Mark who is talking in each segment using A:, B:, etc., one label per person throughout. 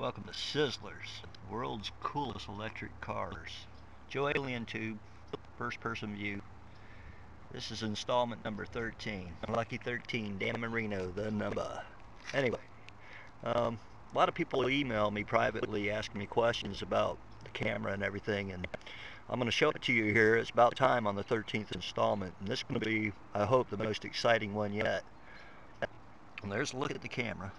A: Welcome to Sizzlers, the world's coolest electric cars. Joe Alien Tube, first person view. This is installment number 13. Lucky 13, Dan Marino, the number. Anyway, a lot of people email me privately asking me questions about the camera and everything, and I'm going to show it to you here. It's about time on the 13th installment, and this is going to be, I hope, the most exciting one yet. And there's a look at the camera.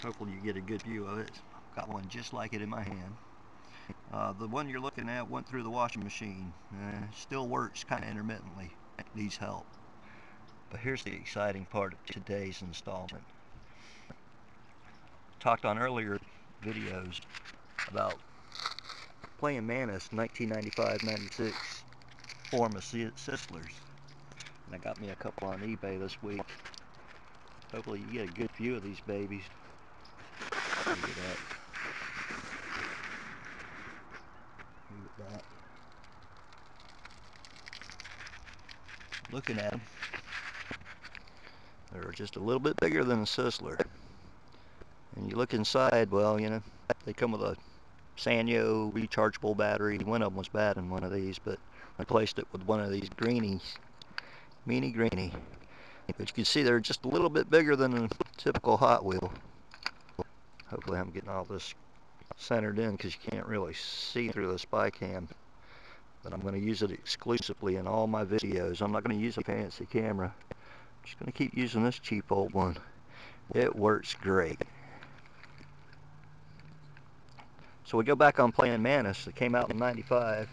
A: Hopefully you get a good view of it. Got one just like it in my hand. The one you're looking at went through the washing machine. Still works kind of intermittently. Needs help. But here's the exciting part of today's installment. Talked on earlier videos about playing Mantis 1995-96 form of Sizzlers. And I got me a couple on eBay this week. Hopefully you get a good view of these babies. Look at that. Look at that. Looking at them, they're just a little bit bigger than a Sizzler. And you look inside, well, you know, they come with a Sanyo rechargeable battery. One of them was bad in one of these, but I replaced it with one of these greenies. Meanie greenie. But you can see they're just a little bit bigger than a typical Hot Wheel. Hopefully I'm getting all this centered in because you can't really see through the Spycam. But I'm going to use it exclusively in all my videos. I'm not going to use a fancy camera. I'm just going to keep using this cheap old one. It works great. So we go back on playing Mantis. It came out in '95.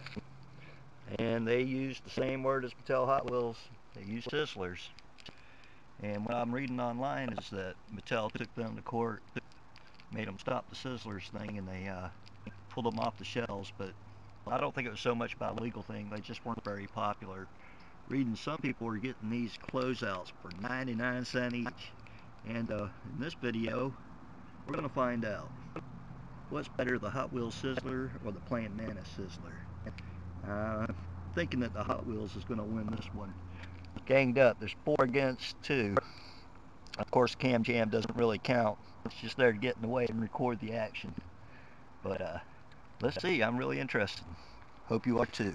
A: And they used the same word as Mattell Hot Wheels. They used Sizzlers. And what I'm reading online is that Mattell took them to court, made them stop the Sizzlers thing, and they pulled them off the shelves. But I don't think it was so much about a legal thing. They just weren't very popular. Reading some people were getting these closeouts for 99 cents each. And in this video, we're going to find out what's better, the Hot Wheels Sizzler or the Playing Mantis Sizzler. Thinking that the Hot Wheels is going to win this one. Ganged up. There's 4 against 2. Of course, cam jam doesn't really count. It's just there to get in the way and record the action. But let's see. I'm really interested. Hope you are too.